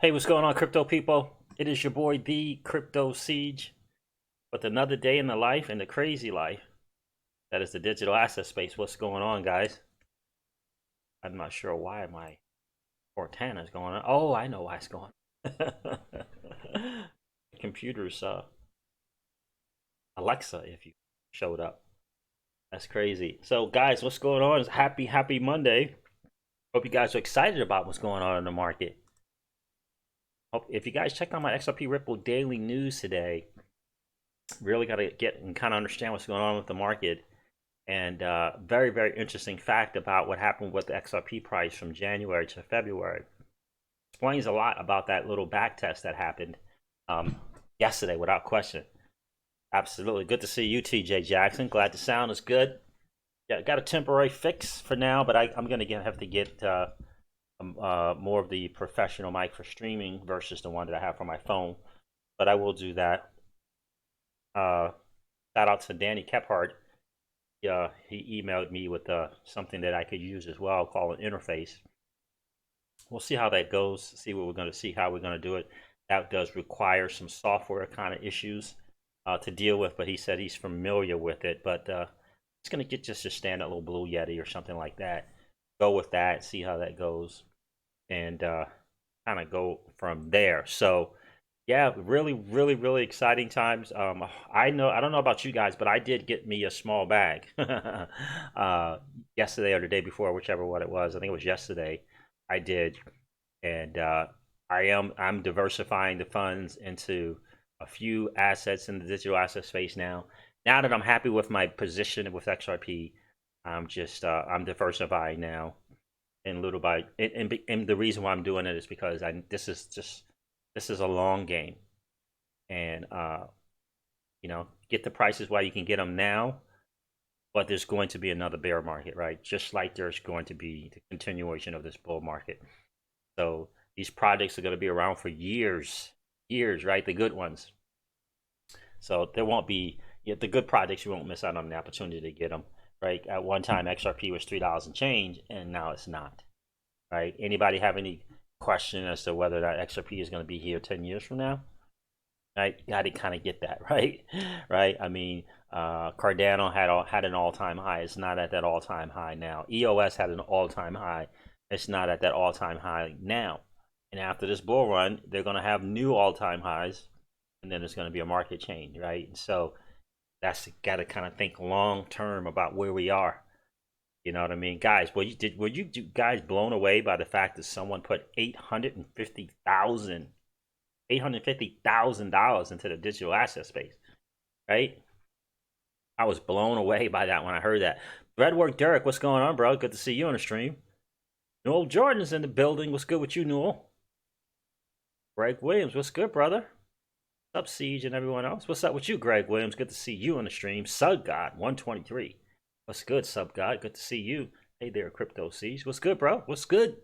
Hey, what's going on, crypto people? It is your boy, the Crypto Siege, with another day in the life and the crazy life that is the digital asset space. What's going on, guys? I'm not sure why my Cortana is going on. Oh, I know why it's going on. Computer's Alexa, if you showed up. That's crazy. So, guys, what's going on? It's happy Monday. Hope you guys are excited about what's going on in the market. Hope if you guys checked out my XRP Ripple daily news today, really got to get and kind of understand what's going on with the market. And very interesting fact about what happened with the XRP price from January to February. Explains a lot about that little back test that happened yesterday, without question. Absolutely. Good to see you, TJ Jackson. Glad the sound is good. Yeah, got a temporary fix for now, but I'm going to have to get more of the professional mic for streaming versus the one that I have for my phone. But I will do that. Shout out to Danny Kephart. He emailed me with something that I could use as well, called an interface. We'll see how that goes. See what we're going to see how we're going to do it. That does require some software kind of issues to deal with, but he said he's familiar with it. But it's going to get just a standard little Blue Yeti or something like that. Go with that, see how that goes, and kind of go from there. So yeah, really exciting times. I don't know about you guys, but I did get me a small bag yesterday or the day before, whichever one it was. I think it was yesterday. I did, and I'm diversifying the funds into a few assets in the digital asset space now. Now that I'm happy with my position with XRP, I'm diversifying now, and little by and the reason why I'm doing it is because this is a long game, and get the prices while you can get them now. But there's going to be another bear market, right? Just like there's going to be the continuation of this bull market. So these projects are going to be around for years, right? The good ones. So there won't be the good projects. You won't miss out on the opportunity to get them, right? At one time, XRP was $3 and change, and now it's not, right? Anybody have any question as to whether that XRP is going to be here 10 years from now? Right, got to kind of get that right, right. I mean, Cardano had an all-time high. It's not at that all-time high now. EOS had an all-time high. It's not at that all-time high now. And after this bull run, they're going to have new all-time highs, and then there's going to be a market change, right? And so that's got to kind of think long-term about where we are. You know what I mean, guys? Were you guys blown away by the fact that someone put $850,000 into the digital asset space, right? I was blown away by that when I heard that. Breadwork Derek, what's going on, bro? Good to see you on the stream. Newell Jordan's in the building. What's good with you, Newell? Greg Williams, what's good, brother? What's up, Siege and everyone else? What's up with you, Greg Williams? Good to see you on the stream. Sub God 123. What's good, Sub God? Good to see you. Hey there, Crypto Siege. What's good, bro? What's good?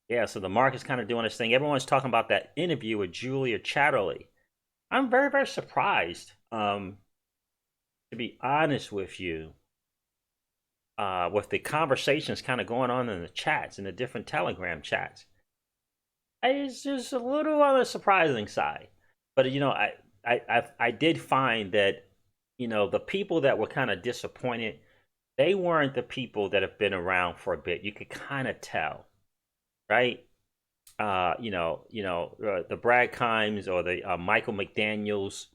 Yeah, so the market's kind of doing this thing. Everyone's talking about that interview with Julia Chatterley. I'm very surprised. To be honest with you, with the conversations kind of going on in the chats, in the different Telegram chats, it's just a little on the surprising side. But I did find that the people that were kind of disappointed, they weren't the people that have been around for a bit. You could kind of tell, right? The Brad Kimes or the Michael McDaniels,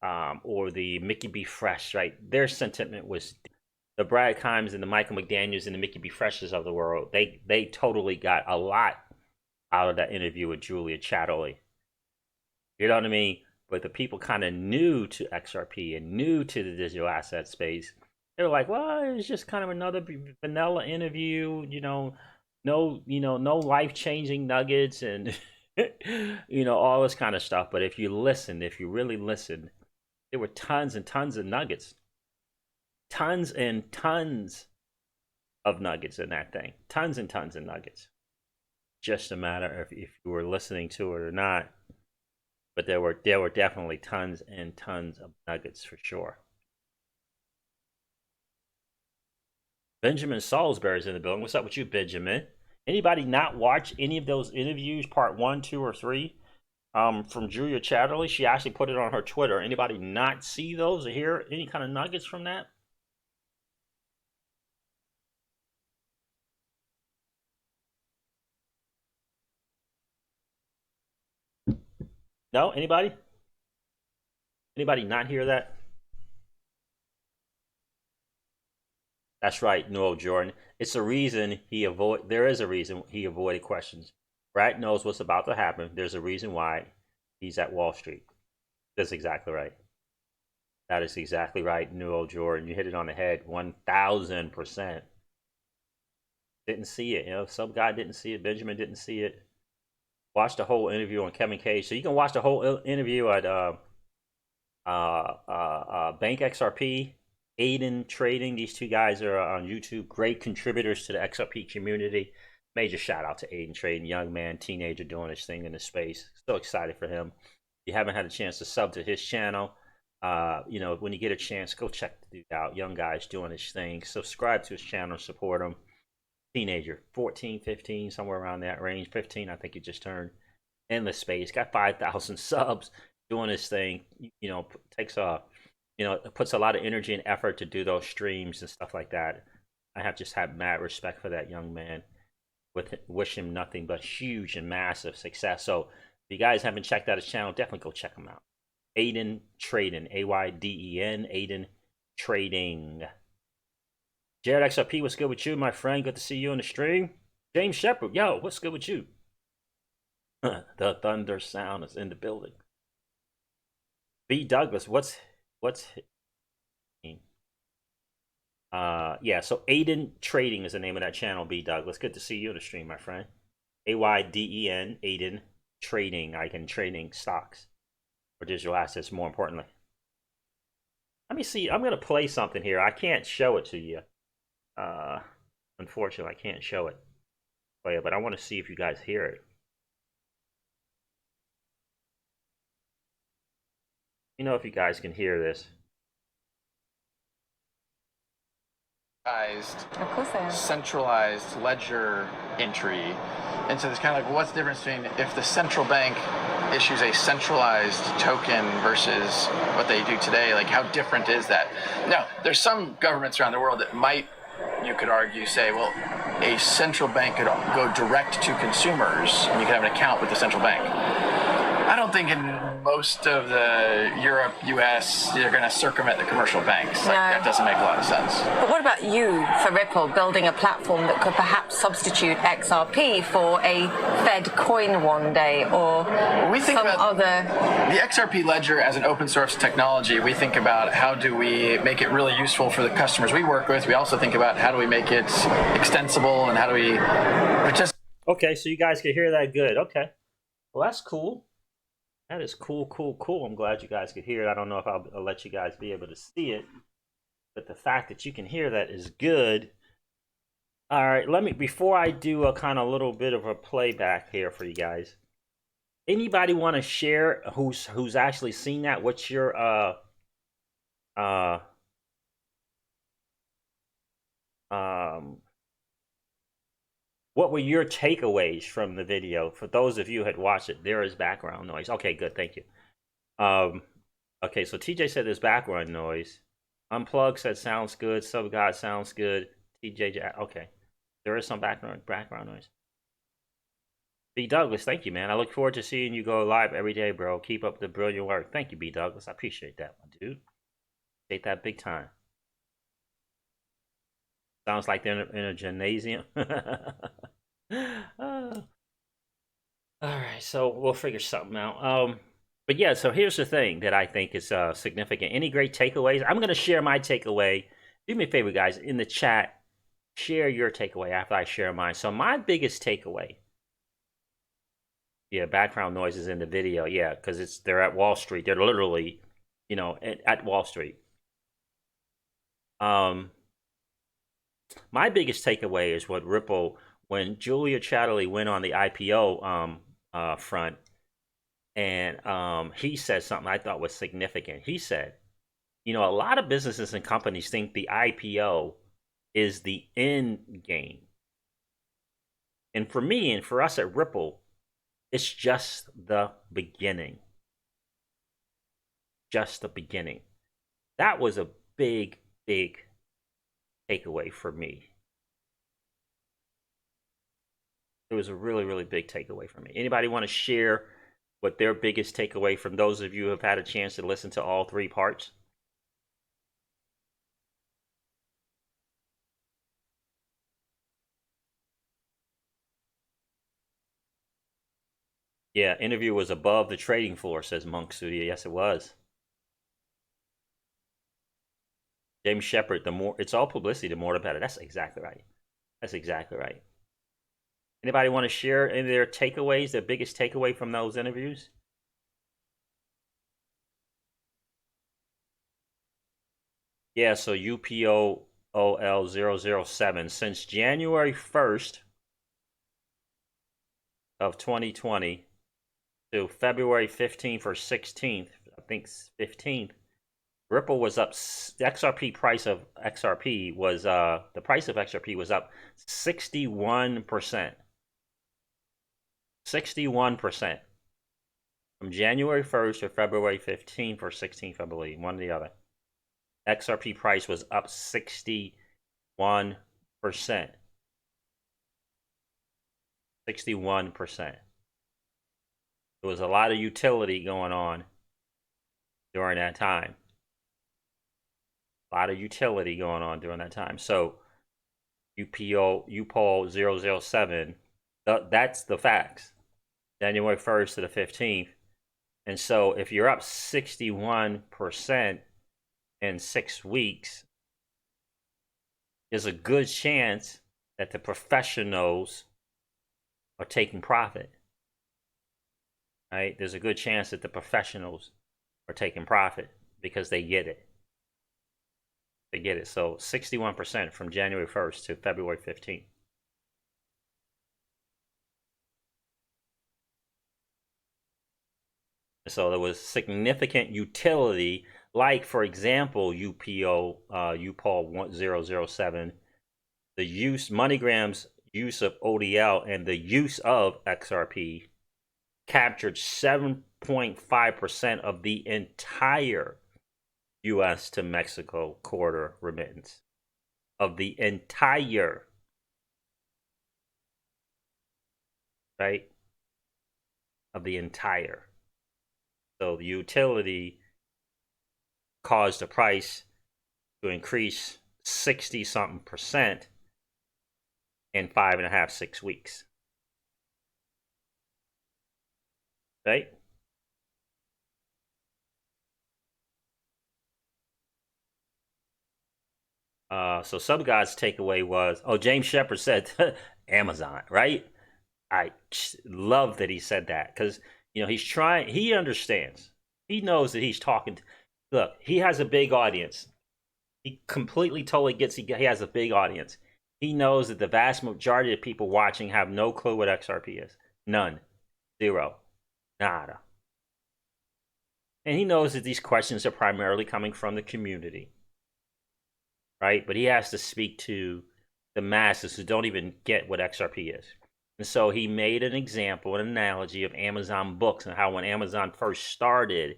or the Mickey B. Fresh, right? Their sentiment was the Brad Kimes and the Michael McDaniels and the Mickey B. Freshes of the world. They totally got a lot out of that interview with Julia Chatterley. You know what I mean? But the people kind of new to XRP and new to the digital asset space, they were like, well, it's just kind of another vanilla interview, no life changing nuggets and all this kind of stuff. But if you really listen, there were tons and tons of nuggets, tons and tons of nuggets in that thing, tons and tons of nuggets. Just a matter of if you were listening to it or not. But there were definitely tons and tons of nuggets for sure. Benjamin Salisbury's in the building. What's up with you, Benjamin? Anybody not watch any of those interviews, part 1, 2, or 3, from Julia Chatterley? She actually put it on her Twitter. Anybody not see those or hear any kind of nuggets from that? No? Anybody? Anybody not hear that? That's right, Noel Jordan. It's a reason he avoid. There is a reason he avoided questions. Brad knows what's about to happen. There's a reason why he's at Wall Street. That's exactly right. That is exactly right, Noel Jordan. You hit it on the head, 1,000%. Didn't see it. You know, some guy didn't see it. Benjamin didn't see it. Watch the whole interview on Kevin Cage. So you can watch the whole interview at Bank XRP, Aiden Trading. These two guys are on YouTube. Great contributors to the XRP community. Major shout out to Aiden Trading, young man, teenager doing his thing in the space. So excited for him. If you haven't had a chance to sub to his channel, you know, when you get a chance, go check the dude out. Young guy's doing his thing. Subscribe to his channel, support him. Teenager, 14, 15, somewhere around that range. 15, I think he just turned. In the space, got 5,000 subs, doing his thing. You know, takes a, you know, it puts a lot of energy and effort to do those streams and stuff like that. I have just had mad respect for that young man. Wish him nothing but huge and massive success. So if you guys haven't checked out his channel, definitely go check him out. Aiden Trading, Ayden, Aiden Trading. Jared XRP, what's good with you, my friend? Good to see you on the stream. James Shepard, yo, what's good with you? The thunder sound is in the building. B Douglas, what's yeah, so Aiden Trading is the name of that channel, B Douglas. Good to see you on the stream, my friend. Ayden, Aiden Trading. I can trading stocks or digital assets, more importantly. Let me see. I'm gonna play something here. I can't show it to you. Unfortunately, I can't show it. Play it, but I want to see if you guys hear it. You know, if you guys can hear this. Of course they are. Centralized ledger entry. And so there's kind of like, what's the difference between if the central bank issues a centralized token versus what they do today? Like, how different is that? Now, there's some governments around the world that might, you could argue, say, well, a central bank could go direct to consumers and you could have an account with the central bank. I don't think in most of the Europe, US, you're going to circumvent the commercial banks. Like, that doesn't make a lot of sense. But what about you, for Ripple, building a platform that could perhaps substitute XRP for a Fed coin one day, or we think some about other... The XRP ledger as an open source technology, we think about how do we make it really useful for the customers we work with. We also think about how do we make it extensible and how do we participate. Okay, so you guys can hear that good. Okay. Well, that's cool. That is cool, cool, cool. I'm glad you guys could hear it. I don't know if I'll let you guys be able to see it, but the fact that you can hear that is good. All right, before I do a kind of little bit of a playback here for you guys, anybody want to share who's actually seen that? What's your what were your takeaways from the video? For those of you who had watched it, there is background noise. Okay, good, thank you. Okay, so TJ said there's background noise. Unplug said sounds good. Sub God sounds good. TJ, okay, there is some background noise. B Douglas, thank you, man. I look forward to seeing you go live every day, bro. Keep up the brilliant work. Thank you, B Douglas. I appreciate that one, dude. Take that big time. Sounds like they're in a gymnasium. All right, so we'll figure something out. But yeah, so here's the thing that I think is significant. Any great takeaways? I'm going to share my takeaway. Do me a favor, guys, in the chat, share your takeaway after I share mine. So my biggest takeaway, yeah, background noises in the video, yeah, because they're at Wall Street. They're literally, you know, at Wall Street. My biggest takeaway is what Ripple, when Julia Chatterley went on the IPO front, and he said something I thought was significant. He said, you know, a lot of businesses and companies think the IPO is the end game. And for me and for us at Ripple, it's just the beginning. Just the beginning. That was a big, big takeaway for me. It was a really, really big takeaway for me. Anybody want to share what their biggest takeaway from those of you who have had a chance to listen to all 3 parts? Yeah, interview was above the trading floor, says Monk Studio. Yes, it was. James Shepard, the more it's all publicity, the more the better. That's exactly right. That's exactly right. Anybody want to share any of their takeaways, their biggest takeaway from those interviews? Yeah, so UPOOL007, since January 1st of 2020 to February 15th or 16th, I think 15th, Ripple was up. The XRP price of XRP was the price of XRP was up 61%. 61% from January 1st to February 15th or 16th, I believe, one or the other. XRP price was up 61%. 61%. There was a lot of utility going on during that time. A lot of utility going on during that time. So UPOL007, that's the facts. January 1st to the 15th. And so if you're up 61% in 6 weeks, there's a good chance that the professionals are taking profit. Right? There's a good chance that the professionals are taking profit because they get it. They get it. So 61% from January 1st to February 15th. So there was significant utility, like for example, UPOL007, the use MoneyGram's use of ODL and the use of XRP captured 7.5% of the entire U.S. to Mexico corridor remittance. Of the entire, right? Of the entire. So the utility caused the price to increase 60-something% in 5.5, 6 weeks. Right? So Subgod's takeaway was, James Shepard said Amazon, right? I love that he said that because, he understands. He knows that he's talking. Look, he has a big audience. He completely, totally gets he has a big audience. He knows that the vast majority of people watching have no clue what XRP is. None. Zero. Nada. And he knows that these questions are primarily coming from the community. Right? But he has to speak to the masses who don't even get what XRP is. And so he made an example, an analogy of Amazon books and how when Amazon first started,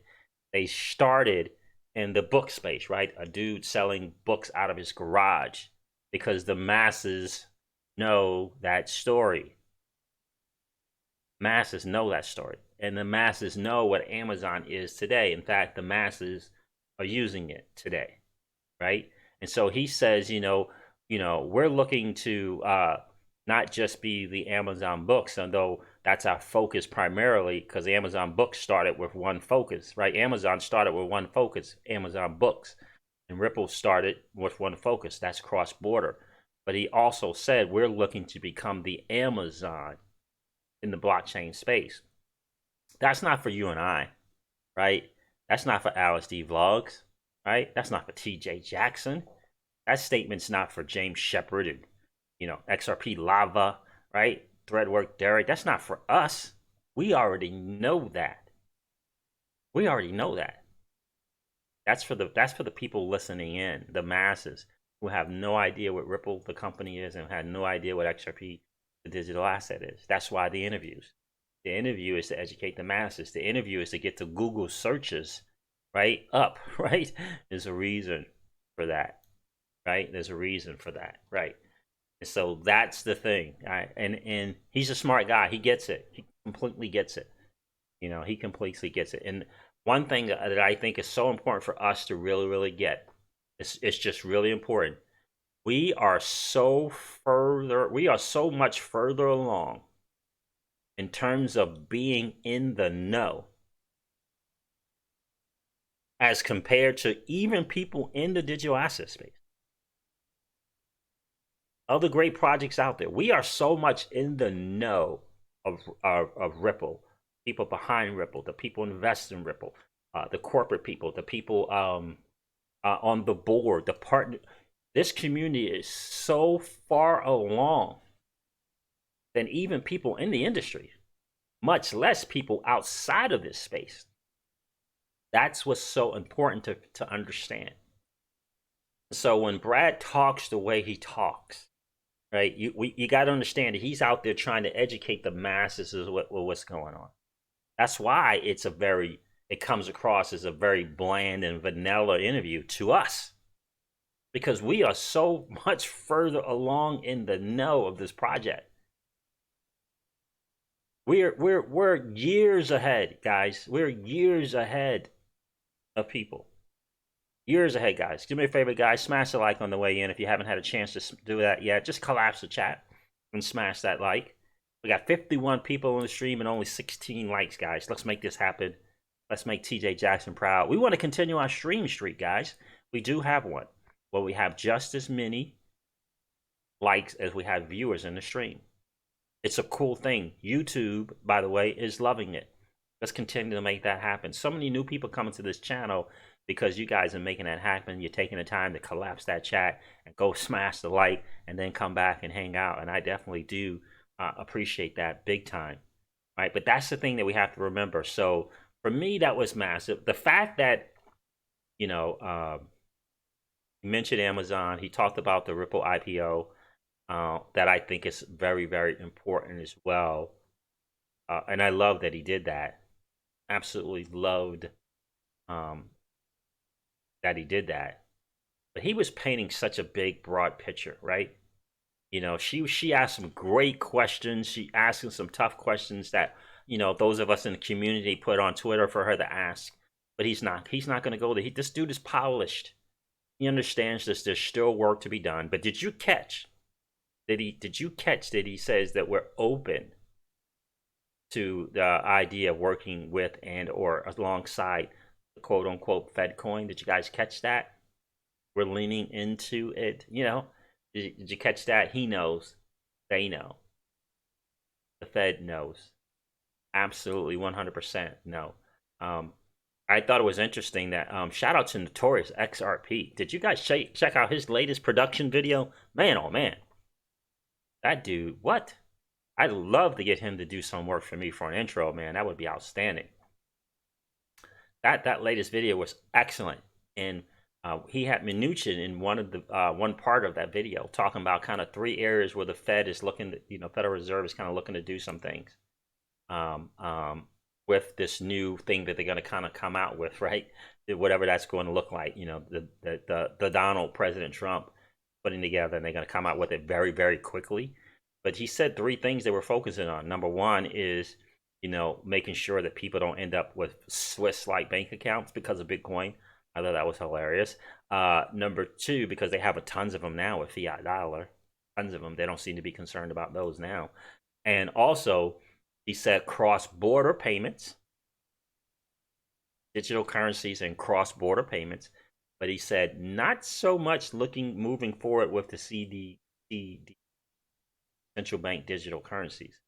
they started in the book space, right? A dude selling books out of his garage because the masses know that story. Masses know that story. And the masses know what Amazon is today. In fact, the masses are using it today, right? And so he says, we're looking to not just be the Amazon books, although that's our focus primarily, because Amazon books started with one focus, right? Amazon started with one focus, Amazon books, and Ripple started with one focus, that's cross-border. But he also said we're looking to become the Amazon in the blockchain space. That's not for you and I, right? That's not for Alice D Vlogs, right? That's not for TJ Jackson. That statement's not for James Shepard and, XRP Lava, right? Threadwork Derek. That's not for us. We already know that. We already know that. That's for the people listening in, the masses who have no idea what Ripple, the company, is, and had no idea what XRP the digital asset is. That's why the interviews. The interview is to educate the masses. The interview is to get the Google searches right up, right? There's a reason for that, right? There's a reason for that, right? And so that's the thing. And he's a smart guy. He gets it. He completely gets it. You know, he completely gets it. And one thing that I think is so important for us to really, really get, it's just really important. We are so much further along in terms of being in the know as compared to even people in the digital asset space. Other great projects out there. We are so much in the know of Ripple, people behind Ripple, the people invest in Ripple, the corporate people, the people on the board, the partner. This community is so far along than even people in the industry, much less people outside of this space. That's what's so important to understand. So when Brad talks the way he talks, right, you got to understand that he's out there trying to educate the masses of what's going on. That's why it comes across as a very bland and vanilla interview to us, because we are so much further along in the know of this project. We're years ahead, guys. We're years ahead of people. Years ahead, guys. Do me a favor, guys. Smash the like on the way in. If you haven't had a chance to do that yet, just collapse the chat and smash that like. We got 51 people on the stream and only 16 likes, guys. Let's make this happen. Let's make TJ Jackson proud. We want to continue our stream streak, guys. We do have one. Well, we have just as many likes as we have viewers in the stream. It's a cool thing. YouTube, by the way, is loving it. Let's continue to make that happen. So many new people coming to this channel because you guys are making that happen. You're taking the time to collapse that chat and go smash the like and then come back and hang out. And I definitely do appreciate that big time, right? But that's the thing that we have to remember. So for me, that was massive. The fact that, you know, he mentioned Amazon. He talked about the Ripple IPO. That I think is very, very important as well. And I love that he did that. Absolutely loved that he did that. But he was painting such a big, broad picture, right? You know, she asked some great questions. She asked him some tough questions that, you know, those of us in the community put on Twitter for her to ask. But he's not going to go there. This dude is polished. He understands this. There's still work to be done. But did you catch that he says that we're open to the idea of working with and or alongside the quote unquote Fed coin? Did you guys catch that? We're leaning into it. You know, did you catch that? He knows. They know. The Fed knows. Absolutely 100% no. I thought it was interesting that shout out to Notorious XRP. Did you guys check out his latest production video? Man, oh man. That dude, what? I'd love to get him to do some work for me for an intro, man. That would be outstanding. That latest video was excellent, and he had Mnuchin in one part of that video talking about kind of 3 areas where the Fed is looking, Federal Reserve is kind of looking to do some things with this new thing that they're going to kind of come out with, right? Whatever that's going to look like, the Donald President Trump putting together, and they're going to come out with it very, very quickly. But he said 3 things they were focusing on. Number 1 is, making sure that people don't end up with Swiss-like bank accounts because of Bitcoin. I thought that was hilarious. Number 2, because they have tons of them now with fiat dollar, tons of them. They don't seem to be concerned about those now. And also, he said cross-border payments, digital currencies and cross-border payments. But he said not so much moving forward with the CBDC, central bank digital currencies.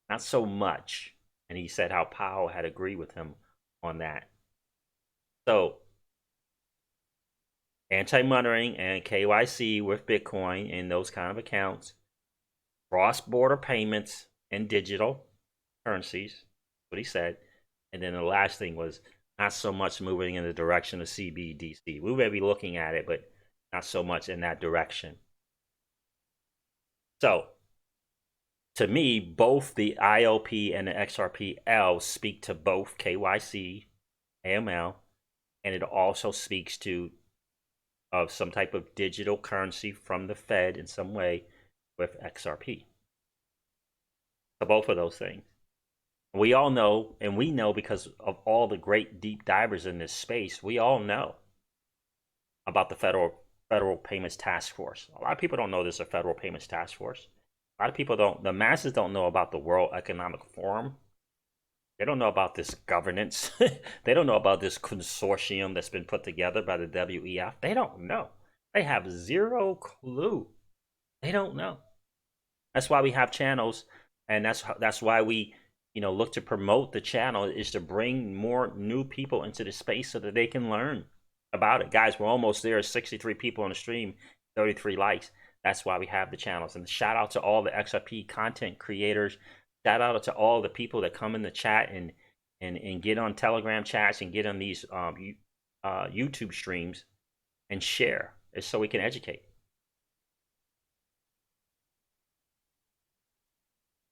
Not so much. And he said how Powell had agreed with him on that. So anti-monitoring and KYC with Bitcoin and those kind of accounts, cross-border payments and digital currencies, what he said. And then the last thing was not so much moving in the direction of CBDC. We may be looking at it, but not so much in that direction. So to me, both the IOP and the XRPL speak to both KYC, AML, and it also speaks to of some type of digital currency from the Fed in some way with XRP. So both of those things. We all know, and we know because of all the great deep divers in this space, we all know about the Federal Payments Task Force. A lot of people don't know there's a Federal Payments Task Force. A lot of people don't, the masses don't know about the World Economic Forum. They don't know about this governance. They don't know about this consortium that's been put together by the WEF. They don't know. They have zero clue. They don't know. That's why we have channels, and that's why we, look to promote the channel, is to bring more new people into the space so that they can learn about it. Guys, we're almost there. 63 people on the stream, 33 likes. That's why we have the channels. And shout out to all the XRP content creators. Shout out to all the people that come in the chat and get on Telegram chats and get on these YouTube streams and share. It's so we can educate.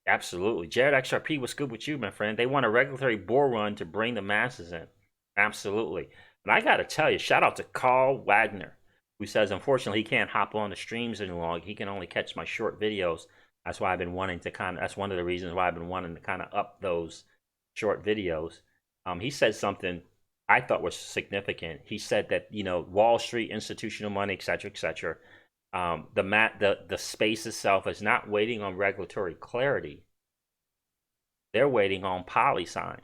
Absolutely. Jared XRP, what's good with you, my friend? They want a regulatory bull run to bring the masses in. Absolutely. And I got to tell you, shout out to Carl Wagner, who says, unfortunately, he can't hop on the streams any longer. He can only catch my short videos. That's why I've been wanting to that's one of the reasons why I've been wanting to kind of up those short videos. He said something I thought was significant. He said that, Wall Street, institutional money, et cetera, the space itself is not waiting on regulatory clarity. They're waiting on PolySign.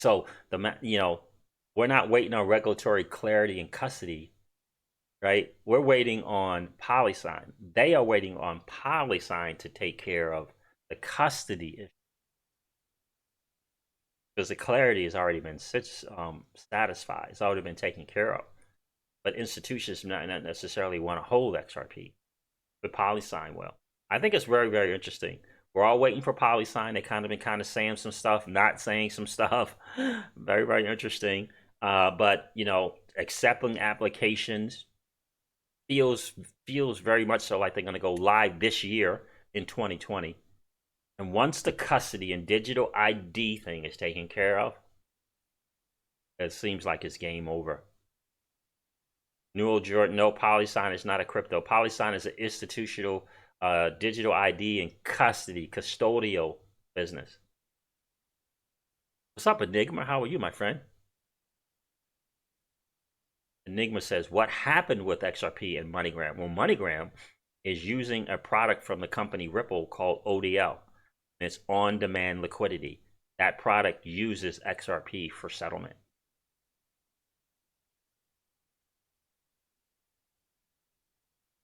So we're not waiting on regulatory clarity and custody, right? We're waiting on PolySign. They are waiting on PolySign to take care of the custody issue, because the clarity has already been satisfied. It's already been taken care of. But institutions not necessarily want to hold XRP, but PolySign will. I think it's very, very interesting. We're all waiting for PolySign. They been saying some stuff, not saying some stuff. Very, very interesting. But accepting applications feels very much so like they're going to go live this year in 2020. And once the custody and digital ID thing is taken care of, it seems like it's game over. Newell Jordan, no, PolySign is not a crypto. PolySign is an institutional digital ID and custodial business. What's up, Enigma? How are you, my friend? Enigma says, what happened with XRP and MoneyGram? Well, MoneyGram is using a product from the company Ripple called ODL. And it's on-demand liquidity. That product uses XRP for settlement.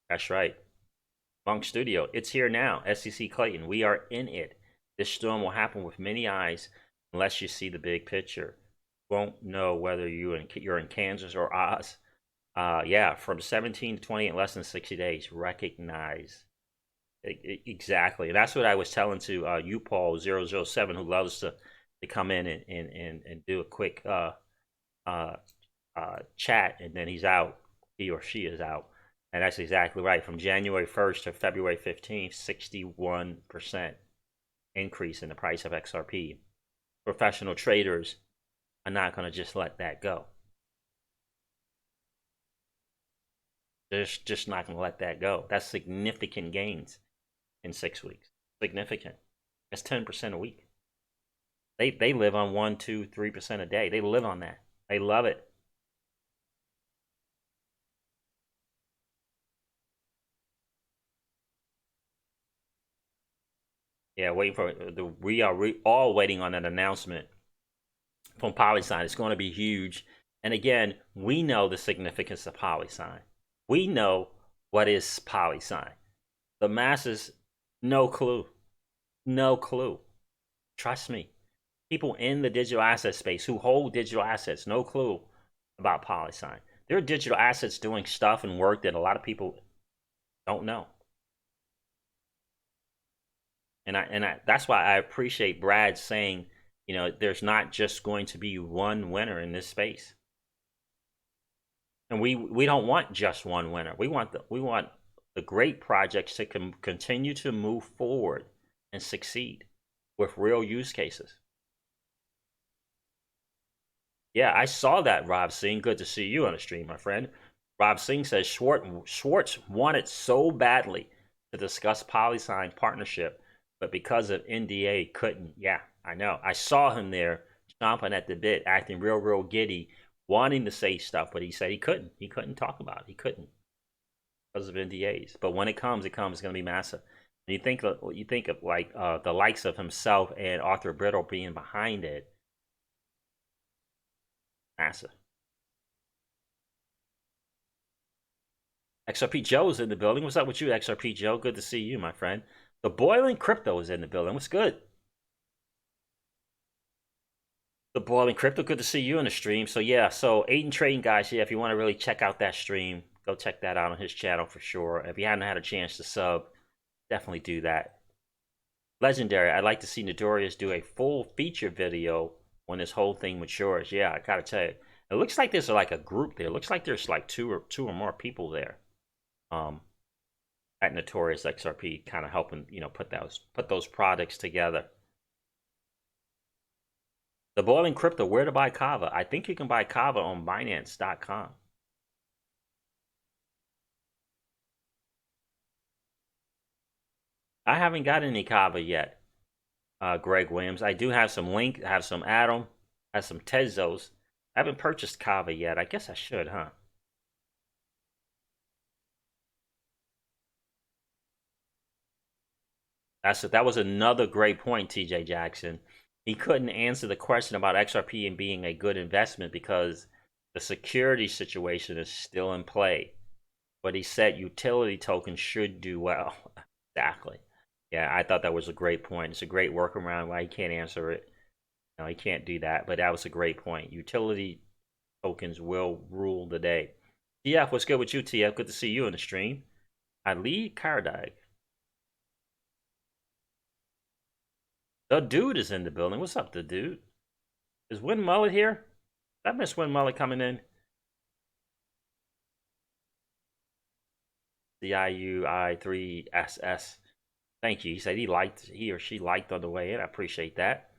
That's right. Monk Studio, it's here now. SEC Clayton, we are in it. This storm will happen with many eyes unless you see the big picture. Won't know whether you're in Kansas or Oz. Yeah, from 17 to 20 in less than 60 days. Recognize. Exactly. And that's what I was telling to UPaul007, who loves to come in and do a quick chat, and then he's out. He or she is out. And that's exactly right. From January 1st to February 15th, 61% increase in the price of XRP. Professional traders are not going to just let that go. They're just not going to let that go. That's significant gains in 6 weeks. Significant. That's 10% a week. They live on 1, 2, 3% a day. They live on that. They love it. Yeah, waiting for we are all waiting on an announcement from PolySign. It's going to be huge. And again, we know the significance of PolySign. We know what is PolySign. The masses, no clue. No clue. Trust me. People in the digital asset space who hold digital assets, no clue about PolySign. There are digital assets doing stuff and work that a lot of people don't know. And that's why I appreciate Brad saying, there's not just going to be one winner in this space. And we don't want just one winner. We want the great projects to continue to move forward. and succeed with real use cases. Yeah, I saw that, Rob Singh. Good to see you on the stream, my friend. Rob Singh says Schwartz wanted so badly to discuss PolySign partnership, but because of NDA couldn't. Yeah, I know. I saw him there chomping at the bit, acting real giddy, wanting to say stuff, but he said he couldn't. He couldn't talk about it. He couldn't because of NDAs. But when it comes, it's going to be massive. And you think of like the likes of himself and Arthur Brittle being behind it. Massive. XRP Joe's in the building. What's up with you, XRP Joe? Good to see you, my friend. The Boiling Crypto is in the building. What's good? The Boiling Crypto, good to see you in the stream. So yeah, so Aiden Trading, guys, yeah, if you want to really check out that stream, go check that out on his channel for sure. If you haven't had a chance to sub, definitely do that. Legendary, I'd like to see Nodorius do a full feature video when this whole thing matures. Yeah, I gotta tell you, it looks like there's like a group there. It looks like there's like two or more people there. At Notorious XRP, kind of helping, you know, put those products together. The Boiling Crypto, where to buy Kava? I think you can buy Kava on Binance.com. I haven't got any Kava yet, Greg Williams. I do have some Link, have some Atom, have some Tezos. I haven't purchased Kava yet. I guess I should, huh? That was another great point, TJ Jackson. He couldn't answer the question about XRP and being a good investment because the security situation is still in play. But he said utility tokens should do well. Exactly. Yeah, I thought that was a great point. It's a great workaround why he can't answer it. No, he can't do that, but that was a great point. Utility tokens will rule the day. TF, what's good with you, TF? Good to see you in the stream. Ali Kardag. The dude is in the building. What's up, the dude? Is Win Mullet here? I miss Win Mullet coming in. The IUI3SS. Thank you. He said he or she liked on the way in. I appreciate that.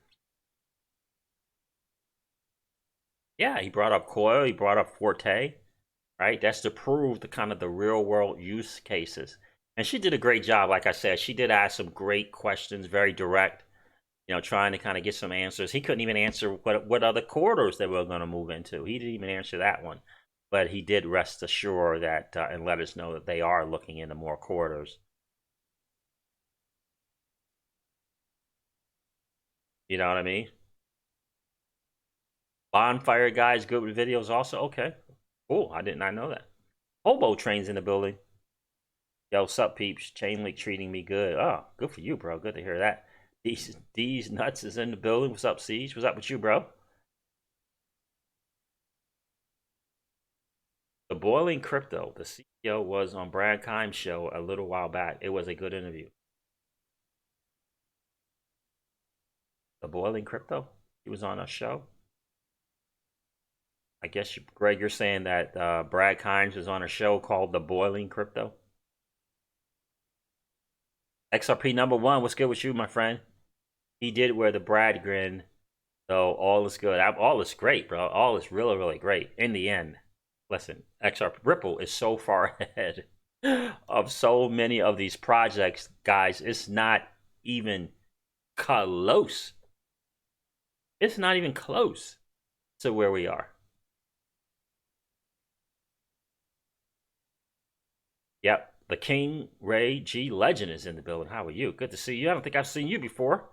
Yeah, he brought up Coil, he brought up Forte, right? That's to prove the kind of the real world use cases. And she did a great job. Like I said, she did ask some great questions, very direct, you know, trying to kind of get some answers. He couldn't even answer what other corridors they were going to move into. He didn't even answer that one. But he did rest assured that and let us know that they are looking into more corridors. You know what I mean? Bonfire guys, good with videos also. Okay, cool. I did not know that. Hobo Train's in the building. Yo, sup peeps? Chainlink treating me good. Oh, good for you, bro. Good to hear that. These nuts is in the building. What's up, Siege? What's up with you, bro? The Boiling Crypto. The CEO was on Brad Kimes' show a little while back. It was a good interview. The Boiling Crypto. He was on a show. I guess, Greg, you're saying that Brad Kimes was on a show called The Boiling Crypto? XRP number one, what's good with you, my friend? He did wear the Brad grin, so all is good. All is great, bro. All is really great. In the end, listen, XRP Ripple is so far ahead of so many of these projects, guys. It's not even close. It's not even close to where we are. Yep, the King Ray G Legend is in the building. How are you? Good to see you. I don't think I've seen you before.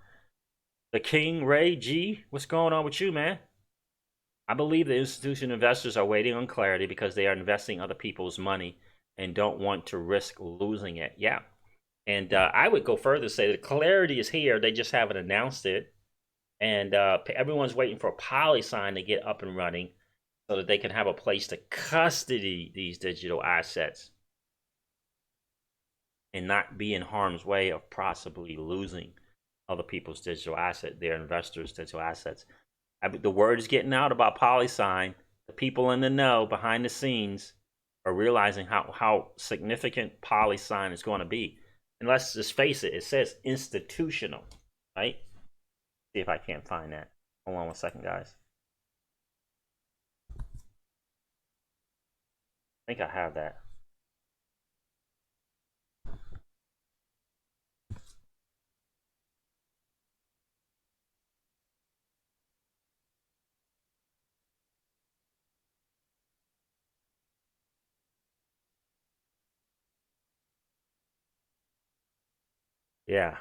The King Ray G, what's going on with you, man? I believe the institutional investors are waiting on clarity because they are investing other people's money and don't want to risk losing it. Yeah, and I would go further, say the clarity is here. They just haven't announced it, and everyone's waiting for PolySign to get up and running so that they can have a place to custody these digital assets and not be in harm's way of possibly losing other people's digital asset, their investors' digital assets. The word is getting out about PolySign. The people in the know behind the scenes are realizing how significant PolySign is going to be. And let's just face it, it says institutional, right? See if I can't find that. Hold on one second, guys. I think I have that. Yeah,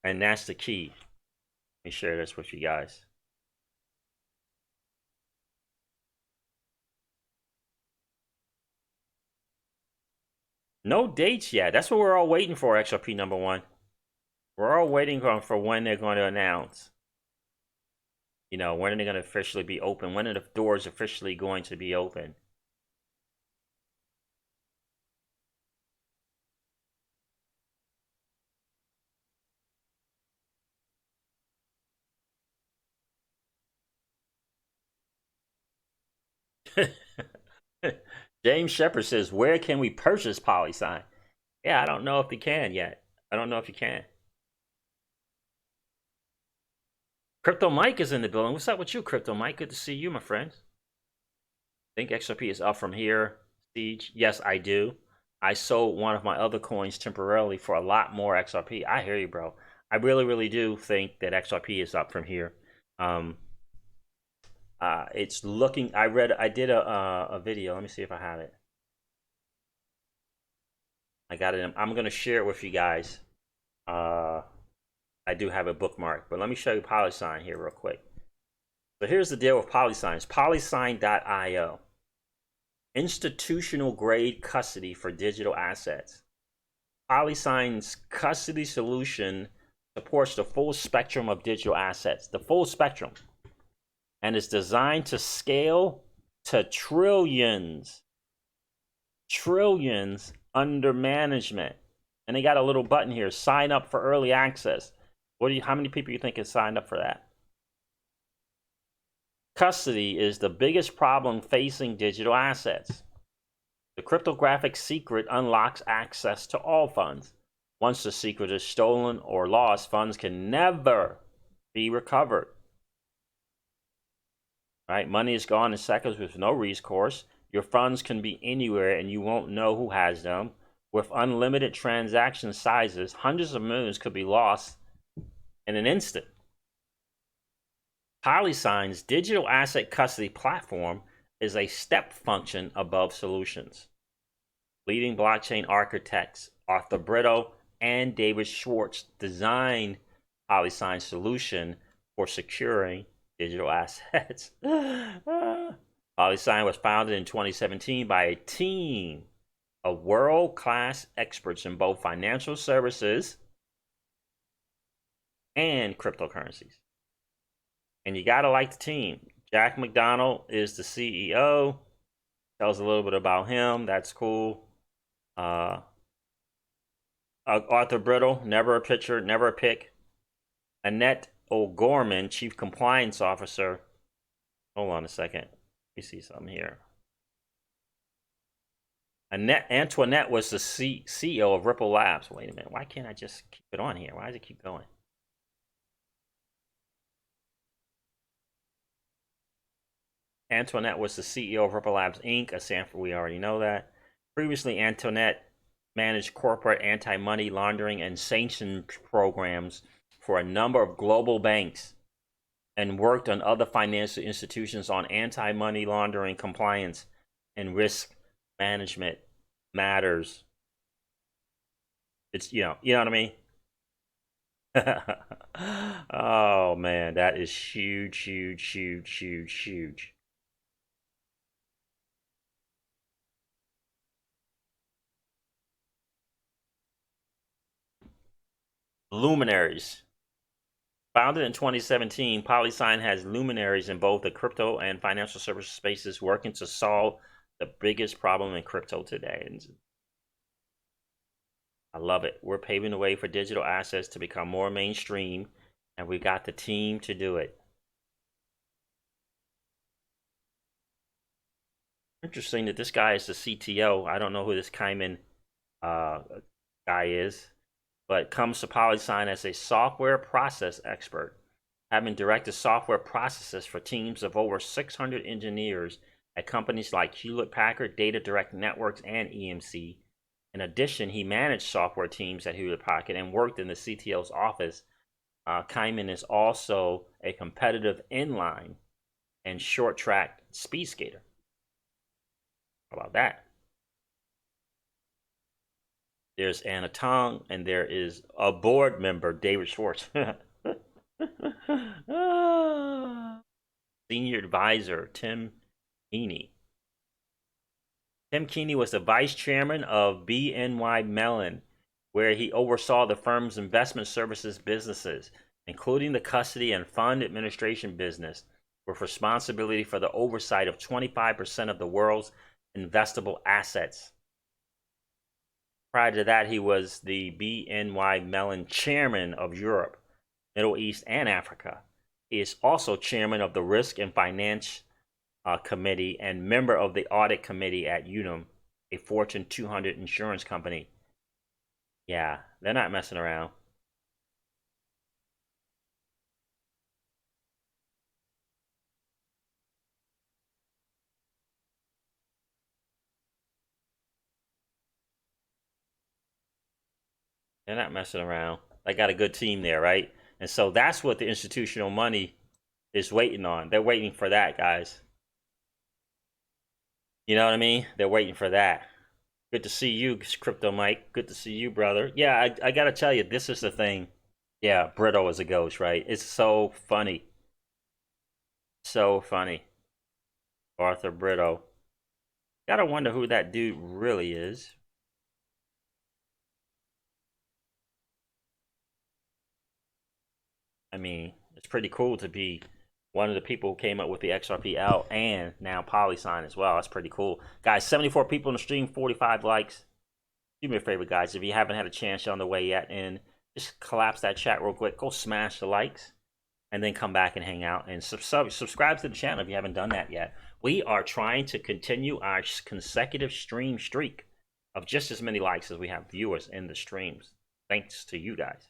and that's the key. Let me share this with you guys. No dates yet. That's what we're all waiting for, XRP number one. We're all waiting for when they're going to announce. You know, when are they going to officially be open? When are the doors officially going to be open? James Shepard says, where can we purchase PolySign? Yeah, I don't know if you can yet. I don't know if you can. Crypto Mike is in the building. What's up with you, Crypto Mike? Good to see you, my friend. I think XRP is up from here. Siege. Yes, I do. I sold one of my other coins temporarily for a lot more XRP. I hear you, bro. I really, really do think that XRP is up from here. It's looking. I did a video. Let me see if I have it. I got it. I'm gonna share it with you guys. I do have a bookmark, but let me show you PolySign here real quick. So here's the deal with PolySign. It's PolySign.io. Institutional grade custody for digital assets. PolySign's custody solution supports the full spectrum of digital assets, the full spectrum, and is designed to scale to trillions under management. And they got a little button here, sign up for early access. How many people you think has signed up for that? Custody is the biggest problem facing digital assets. The cryptographic secret unlocks access to all funds. Once the secret is stolen or lost, funds can never be recovered. Right? Money is gone in seconds with no recourse. Your funds can be anywhere and you won't know who has them. With unlimited transaction sizes, hundreds of millions could be lost in an instant. PolySign's digital asset custody platform is a step function above solutions. Leading blockchain architects Arthur Britto and David Schwartz designed PolySign's solution for securing digital assets. PolySign was founded in 2017 by a team of world-class experts in both financial services and cryptocurrencies. And you gotta like the team. Jack McDonald is the CEO. Tells a little bit about him. That's cool. Arthur Brittle, never a pitcher, never a pick. Annette O'Gorman, Chief Compliance Officer. Hold on a second. Let me see something here. Antoinette was the CEO of Ripple Labs. Wait a minute. Why can't I just keep it on here? Why does it keep going? Antoinette was the CEO of Ripple Labs Inc., a Sanford. We already know that. Previously, Antoinette managed corporate anti-money laundering and sanction programs for a number of global banks and worked on other financial institutions on anti-money laundering compliance and risk management matters. It's, you know what I mean? Oh man, that is huge, huge, huge, huge, huge. Luminaries. Founded in 2017, PolySign has luminaries in both the crypto and financial services spaces working to solve the biggest problem in crypto today. And I love it. We're paving the way for digital assets to become more mainstream, and we got the team to do it. Interesting that this guy is the CTO. I don't know who this Kaiman guy is. but comes to PolySign as a software process expert, having directed software processes for teams of over 600 engineers at companies like Hewlett-Packard, Data Direct Networks, and EMC. In addition, he managed software teams at Hewlett-Packard and worked in the CTO's office. Kaiman is also a competitive inline and short track speed skater. How about that? There's Anna Tong, and there is a board member, David Schwartz. Senior advisor, Tim Keeney. Tim Keeney was the vice chairman of BNY Mellon, where he oversaw the firm's investment services businesses, including the custody and fund administration business, with responsibility for the oversight of 25% of the world's investable assets. Prior to that, he was the BNY Mellon chairman of Europe, Middle East, and Africa. He is also chairman of the Risk and Finance Committee and member of the Audit Committee at Unum, a Fortune 200 insurance company. Yeah, they're not messing around. They're not messing around. They got a good team there, right? And so that's what the institutional money is waiting on. They're waiting for that, guys. You know what I mean? They're waiting for that. Good to see you, Crypto Mike. Good to see you, brother. Yeah, I got to tell you, this is the thing. Yeah, Brito is a ghost, right? It's so funny. So funny. Arthur Brito. Gotta wonder who that dude really is. I mean, it's pretty cool to be one of the people who came up with the XRP out and now PolySign as well. That's pretty cool. Guys, 74 people in the stream, 45 likes. Do me a favor, guys. If you haven't had a chance on the way yet, and just collapse that chat real quick. Go smash the likes and then come back and hang out and subscribe to the channel if you haven't done that yet. We are trying to continue our consecutive stream streak of just as many likes as we have viewers in the streams. Thanks to you guys.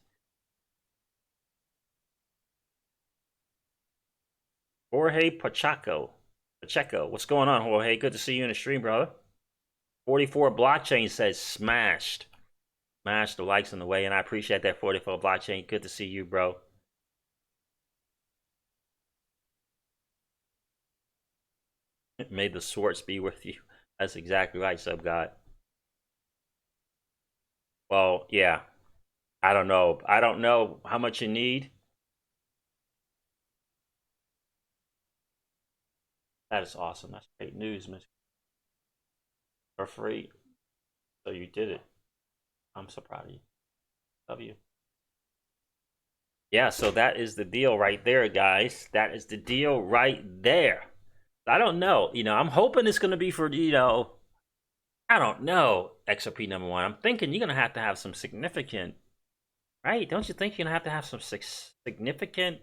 Jorge Pacheco, what's going on, Jorge? Good to see you in the stream, brother. 44 Blockchain says smashed. Smash the likes on the way, and I appreciate that, 44 Blockchain. Good to see you, bro. May the swords be with you. That's exactly right, Sub God. Well, yeah. I don't know. I don't know how much you need. That is awesome. That's great news, Miss. For free. So you did it. I'm so proud of you. Love you. Yeah, so that is the deal right there, guys. That is the deal right there. I don't know. You know, I'm hoping it's going to be for, you know, I don't know, XRP number one. I'm thinking you're going to have some significant, right? Don't you think you're going to have some significant,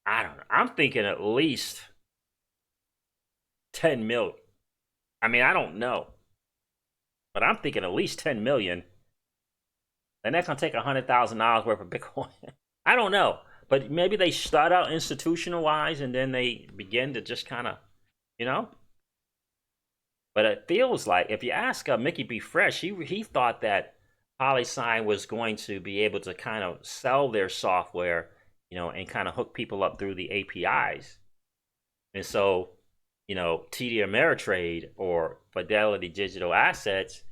I don't know. I'm thinking at least 10 million. I mean, I don't know. But I'm thinking at least 10 million. Then that's going to take $100,000 worth of Bitcoin. I don't know. But maybe they start out institutional wise and then they begin to just kind of, you know. But it feels like, if you ask Mickey B. Fresh, he thought that PolySign was going to be able to kind of sell their software, you know, and kind of hook people up through the APIs. And so, you know, TD Ameritrade or Fidelity Digital Assets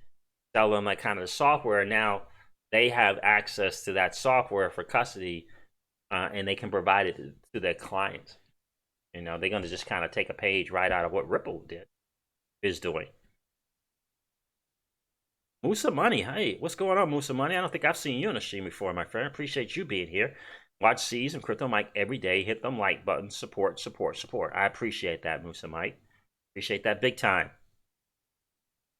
sell them like kind of the software. Now they have access to that software for custody, and they can provide it to their clients. You know, they're going to just kind of take a page right out of what Ripple is doing. Musa Money, hey, what's going on, Musa Money? I don't think I've seen you on the stream before, my friend. Appreciate you being here. Watch C's and Crypto Mike every day. Hit them like buttons. Support. I appreciate that, Musa Mike. Appreciate that big time.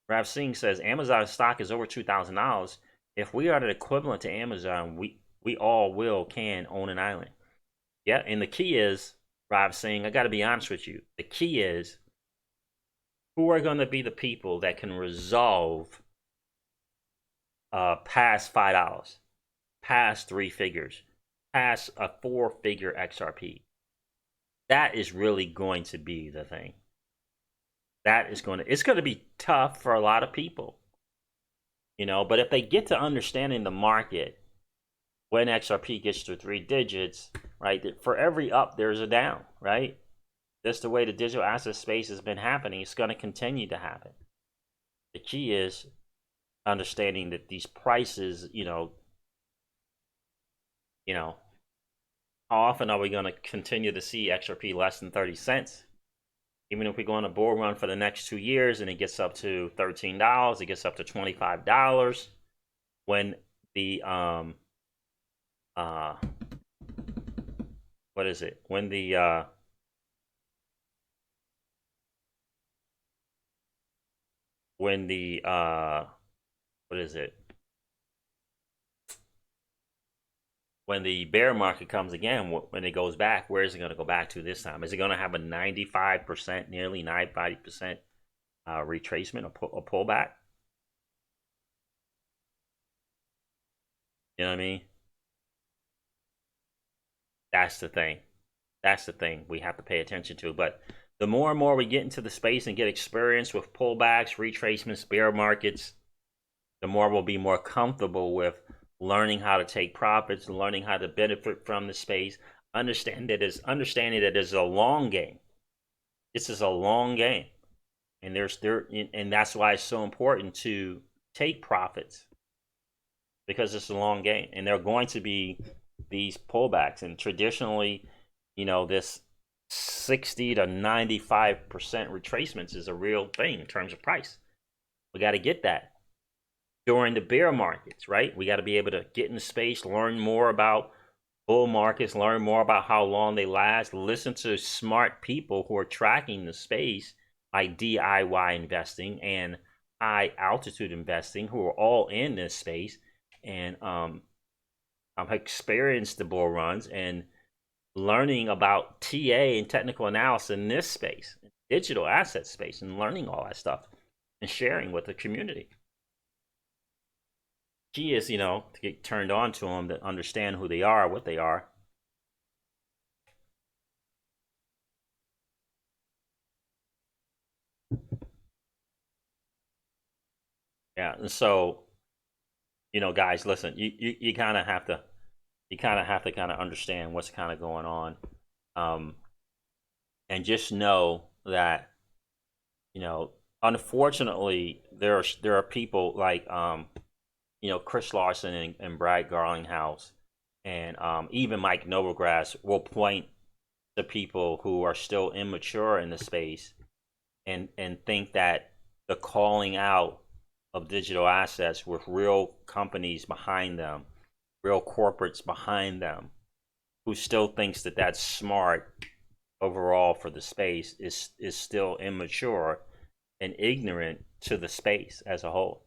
Rav Singh says Amazon stock is over $2,000. If we are the equivalent to Amazon, we all can own an island. Yeah, and the key is, Rav Singh, I got to be honest with you. The key is, who are going to be the people that can resolve past $5? past 3 figures, past a 4-figure XRP. That is really going to be the thing. It's going to be tough for a lot of people, but if they get to understanding the market, when XRP gets to 3 digits, right, for every up, there's a down, right? That's the way the digital asset space has been happening. It's going to continue to happen. The key is understanding that these prices, how often are we going to continue to see XRP less than 30 cents? Even if we go on a bull run for the next 2 years and it gets up to $13, it gets up to $25, when the what is it? When the what is it? When the bear market comes again, when it goes back, where is it going to go back to this time? Is it going to have a 95%, nearly 95% retracement or pullback? You know what I mean? That's the thing. That's the thing we have to pay attention to. But the more and more we get into the space and get experience with pullbacks, retracements, bear markets, the more we'll be more comfortable with learning how to take profits, learning how to benefit from the space, understanding that it's a long game. This is a long game, and and that's why it's so important to take profits, because it's a long game, and there are going to be these pullbacks, and traditionally, this 60 to 95% retracements is a real thing in terms of price. We got to get that during the bear markets, right? We got to be able to get in the space, learn more about bull markets, learn more about how long they last, listen to smart people who are tracking the space, like DIY investing and high altitude investing, who are all in this space, and I've experienced the bull runs and learning about TA and technical analysis in this space, digital asset space, and learning all that stuff and sharing with the community. Key is, to get turned on to them, to understand who they are, what they are. Yeah, and so, guys, listen, you kind of have to kind of understand what's kind of going on, and just know that, unfortunately, there are people like Chris Larson and Brad Garlinghouse, and even Mike Novogratz will point to people who are still immature in the space and think that the calling out of digital assets with real companies behind them, real corporates behind them, who still thinks that that's smart overall for the space, is still immature and ignorant to the space as a whole.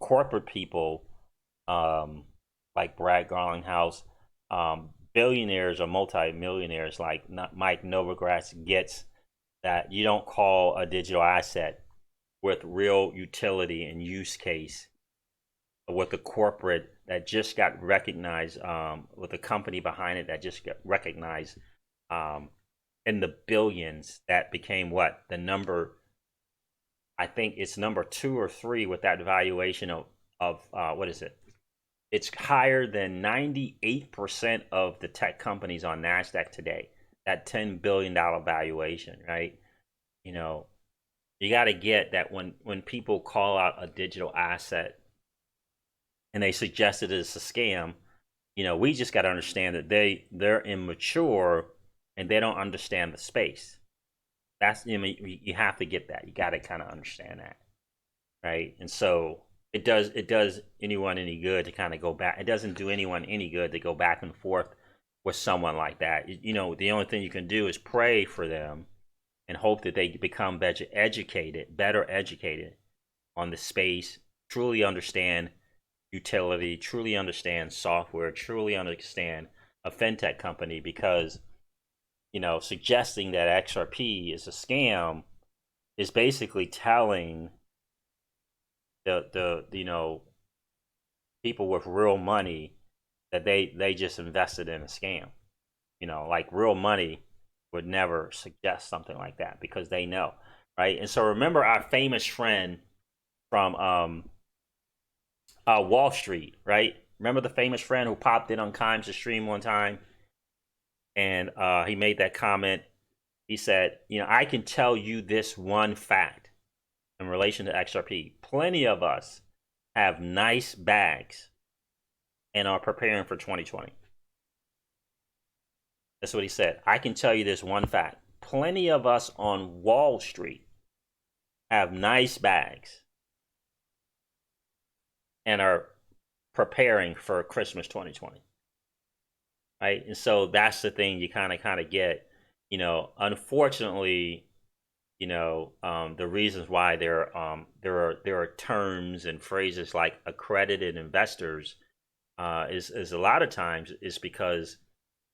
Corporate people, like Brad Garlinghouse, billionaires or multi-millionaires like Mike Novogratz, gets that you don't call a digital asset with real utility and use case with a corporate that just got recognized, with a company behind it that just got recognized in the billions, that became the number, I think it's number 2 or 3 with that valuation of what is it? It's higher than 98% of the tech companies on NASDAQ today. That $10 billion valuation, right? You got to get that when people call out a digital asset and they suggest it as a scam, we just got to understand that they're immature and they don't understand the space. That's, you have to get that. You got to kind of understand that, right? And so it does anyone any good to kind of go back. It doesn't do anyone any good to go back and forth with someone like that. The only thing you can do is pray for them and hope that they become better educated on the space, truly understand utility, truly understand software, truly understand a fintech company, because suggesting that XRP is a scam is basically telling the people with real money that they just invested in a scam. You know, like real money would never suggest something like that because they know, right? And so remember our famous friend from Wall Street, right? Remember the famous friend who popped in on Kimes' stream one time, and he made that comment. He said, "You know, I can tell you this one fact in relation to XRP. Plenty of us have nice bags and are preparing for 2020." That's what he said. I can tell you this one fact. Plenty of us on Wall Street have nice bags and are preparing for Christmas 2020. Right? And so that's the thing you kind of get, you know, unfortunately, you know, the reasons why there are terms and phrases like accredited investors is a lot of times is because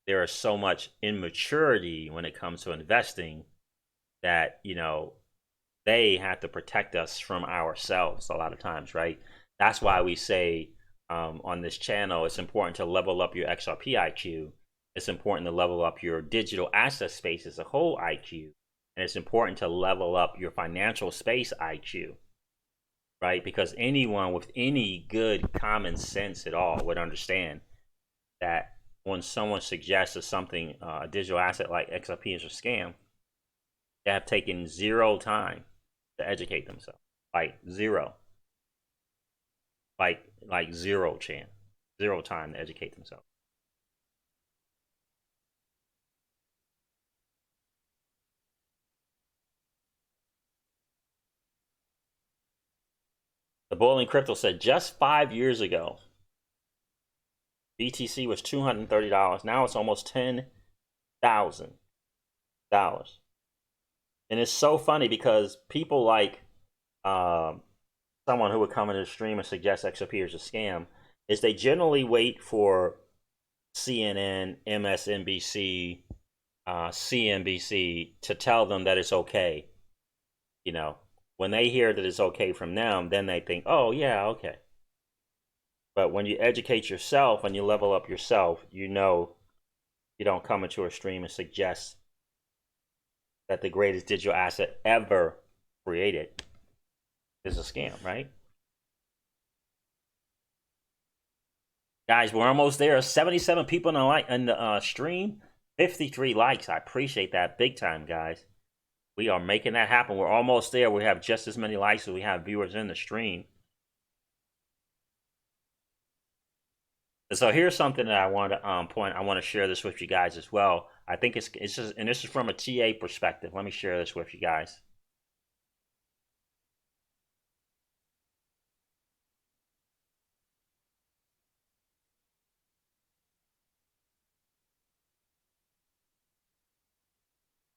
there is so much immaturity when it comes to investing that, you know, they have to protect us from ourselves a lot of times, right? That's why we say on this channel, it's important to level up your XRP IQ. It's important to level up your digital asset space as a whole IQ. And it's important to level up your financial space IQ, right? Because anyone with any good common sense at all would understand that when someone suggests that something, a digital asset like XRP is a scam, they have taken zero time to educate themselves. Like zero. Like zero chance. Zero time to educate themselves. The Boiling Crypto said just 5 years ago, BTC was $230. Now it's almost $10,000. And it's so funny because people like someone who would come into the stream and suggest XRP is a scam is they generally wait for CNN, MSNBC, CNBC to tell them that it's okay. You know, when they hear that it's okay from them, then they think, oh, yeah, okay. But when you educate yourself and you level up yourself, you know, you don't come into a stream and suggest that the greatest digital asset ever created is a scam, right? Guys, we're almost there. 77 people in the stream, 53 likes. I appreciate that big time, guys. We are making that happen. We're almost there. We have just as many likes as we have viewers in the stream. So here's something that I want to point. I want to share this with you guys as well. I think it's just, and this is from a TA perspective. Let me share this with you guys.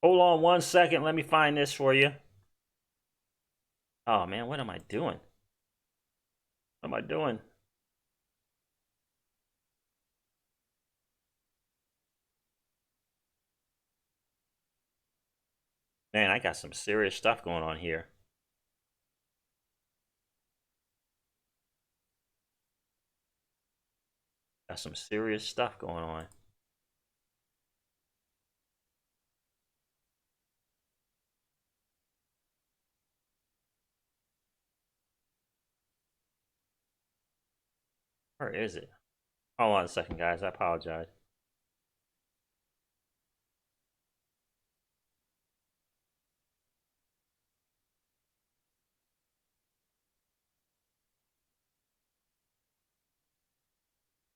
Hold on one second. Let me find this for you. Oh man, what am I doing? What am I doing? Man, I got some serious stuff going on here. Got some serious stuff going on. Where is it? Hold on a second, guys. I apologize.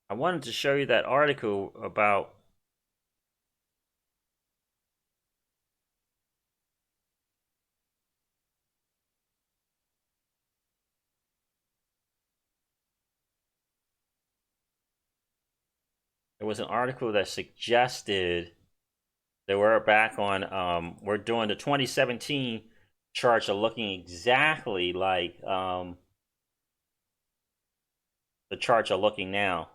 I wanted to show you that article about there was an article that suggested that we're back on we're doing the 2017 charts are looking exactly like the charts are looking now.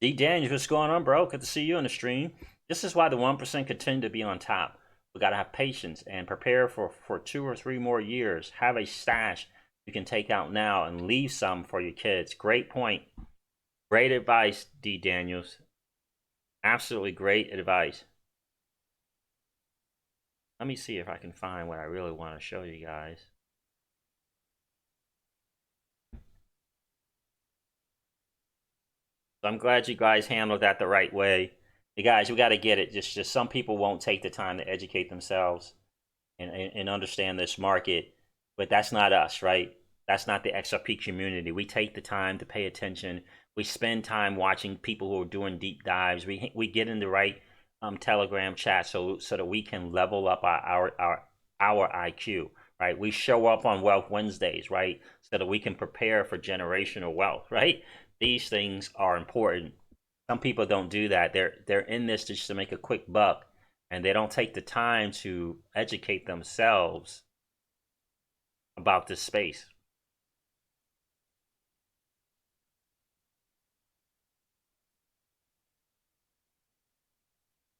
D Daniels, what's going on, bro? Good to see you on the stream. This is why the 1% continue to be on top. We got to have patience and prepare for 2 or 3 more years. Have a stash you can take out now and leave some for your kids. Great point. Great advice, D Daniels. Absolutely great advice. Let me see if I can find what I really want to show you guys. So I'm glad you guys handled that the right way. You guys, we got to get it. Just some people won't take the time to educate themselves and understand this market, but that's not us, right? That's not the XRP community. We take the time to pay attention. We spend time watching people who are doing deep dives. We get in the right Telegram chat so that we can level up our IQ, right? We show up on Wealth Wednesdays, right, so that we can prepare for generational wealth, right? These things are important. Some people don't do that. They're in this just to make a quick buck, and they don't take the time to educate themselves about this space.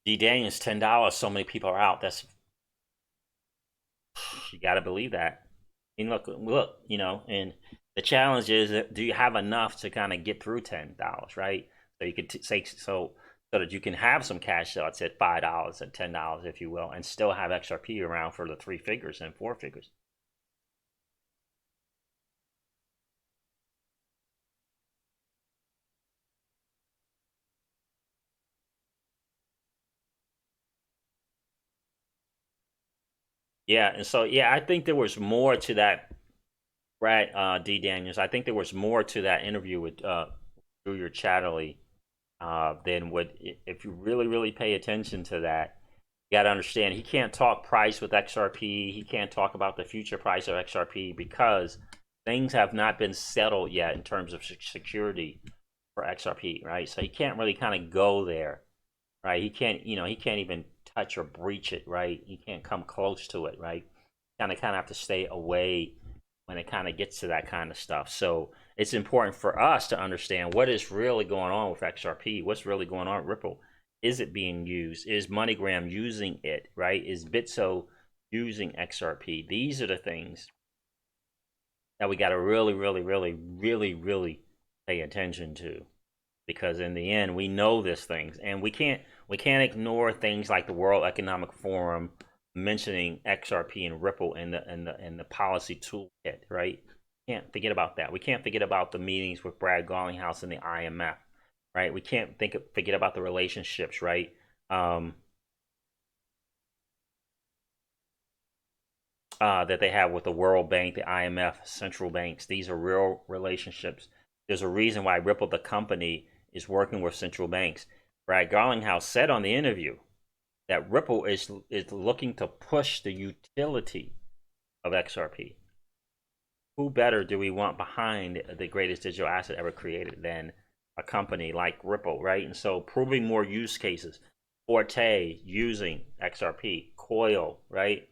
D Daniels, $10. So many people are out. That's, you got to believe that. I mean, look, you know, and the challenge is, do you have enough to kind of get through $10, right? So you could say so that you can have some cash shots at $5, at $10, if you will, and still have XRP around for the 3 figures and 4 figures. Yeah, and so yeah, I think there was more to that, Brad, D Daniels. I think there was more to that interview with Julia Chatterley than what, if you really pay attention to that. You got to understand, he can't talk price with XRP. He can't talk about the future price of XRP because things have not been settled yet in terms of security for XRP, right? So he can't really kind of go there, right? He can't, you know, he can't even touch or breach it, right? He can't come close to it, right? Kind of have to stay away when it kind of gets to that kind of stuff. So it's important for us to understand what is really going on with XRP. What's really going on with Ripple? Is it being used? Is MoneyGram using it, right? Is Bitso using XRP? These are the things that we got to really pay attention to, because in the end we know these things, and we can't ignore things like the World Economic Forum mentioning XRP and Ripple in the policy toolkit, right? Can't forget about that. We can't forget about the meetings with Brad Garlinghouse and the IMF, right? We can't forget about the relationships, right? That they have with the World Bank, the IMF, central banks. These are real relationships. There's a reason why Ripple, the company, is working with central banks. Brad Garlinghouse said on the interview that Ripple is looking to push the utility of XRP. Who better do we want behind the greatest digital asset ever created than a company like Ripple, right? And so proving more use cases. Forte using XRP, Coil, right?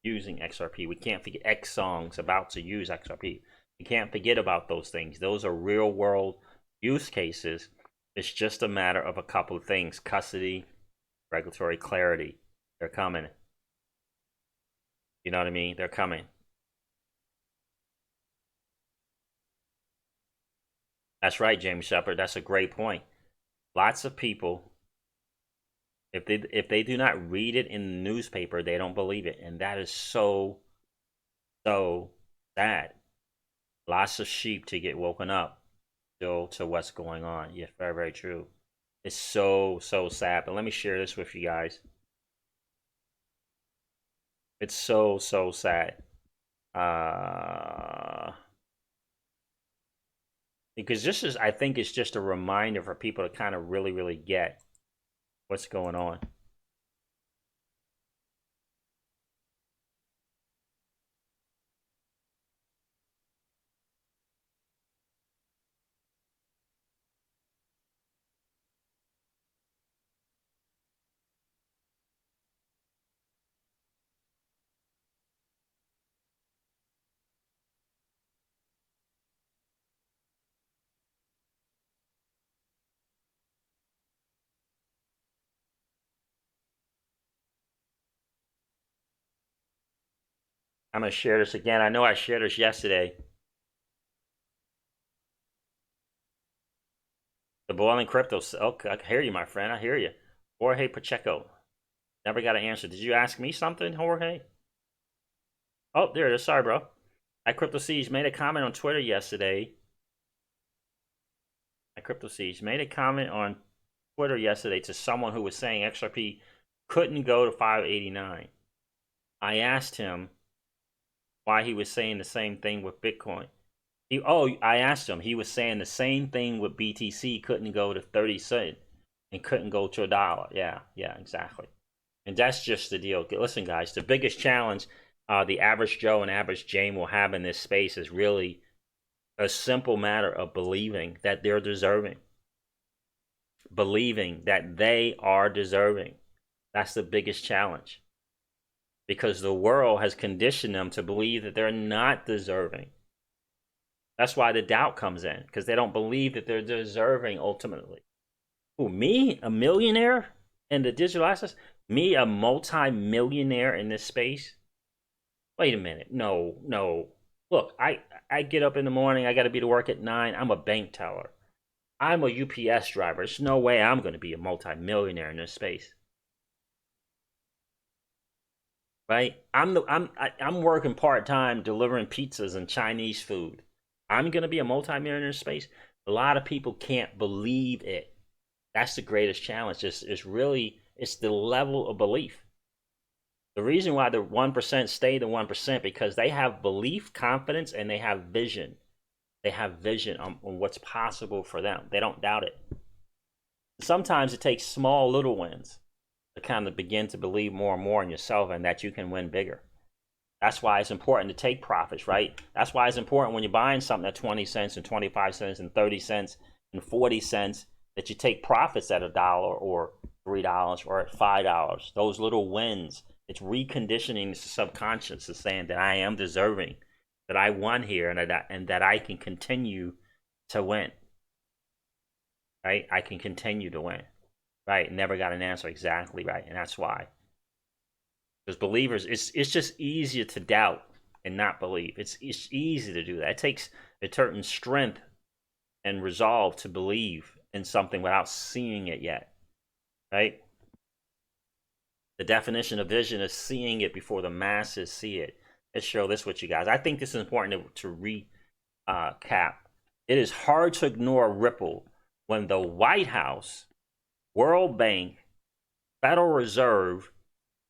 Using XRP. We can't forget Exxon's about to use XRP. We can't forget about those things. Those are real world use cases. It's just a matter of a couple of things: custody, regulatory clarity. They're coming. You know what I mean? They're coming. That's right, James Shepard. That's a great point. Lots of people, if they do not read it in the newspaper, they don't believe it, and that is so sad. Lots of sheep to get woken up still to what's going on. Yeah, very true. It's so sad. But let me share this with you guys. It's so sad. Because this is, I think it's just a reminder for people to kind of really get what's going on. I'm gonna share this again. I know I shared this yesterday. The boiling crypto. Okay, I hear you, my friend. I hear you. Jorge Pacheco. Never got an answer. Did you ask me something, Jorge? Oh, there it is. Sorry, bro. Crypto Siege made a comment on Twitter yesterday. Crypto Siege made a comment on Twitter yesterday to someone who was saying XRP couldn't go to 589. I asked him why he was saying the same thing with Bitcoin. I asked him. He was saying the same thing with BTC couldn't go to 30 cents and couldn't go to $1. Yeah, exactly. And that's just the deal. Listen, guys, the biggest challenge the average Joe and average Jane will have in this space is really a simple matter of believing that they're deserving. Believing that they are deserving. That's the biggest challenge. Because the world has conditioned them to believe that they're not deserving. That's why the doubt comes in, because they don't believe that they're deserving ultimately. Who, me, a millionaire in the digital assets? Me, a multi-millionaire in this space? Wait a minute. No. Look, I get up in the morning. I got to be to work at 9. I'm a bank teller. I'm a UPS driver. There's no way I'm going to be a multi-millionaire in this space. Right? I'm working part-time delivering pizzas and Chinese food. I'm going to be a multi-millionaire in space. A lot of people can't believe it. That's the greatest challenge. It's the level of belief. The reason why the 1% stay the 1% because they have belief, confidence, and they have vision. They have vision on what's possible for them. They don't doubt it. Sometimes it takes small little wins to kind of begin to believe more and more in yourself and that you can win bigger. That's why it's important to take profits, right? That's why it's important when you're buying something at 20 cents and 25 cents and 30 cents and 40 cents that you take profits at $1 or $3 or at $5. Those little wins, it's reconditioning the subconscious to saying that I am deserving, that I won here and that I can continue to win. Right? I can continue to win. Right? Never got an answer exactly right. And that's why. Because believers, it's just easier to doubt and not believe. It's easy to do that. It takes a certain strength and resolve to believe in something without seeing it yet. Right? The definition of vision is seeing it before the masses see it. Let's show this with you guys. I think this is important to recap. It is hard to ignore Ripple when the White House, World Bank, Federal Reserve,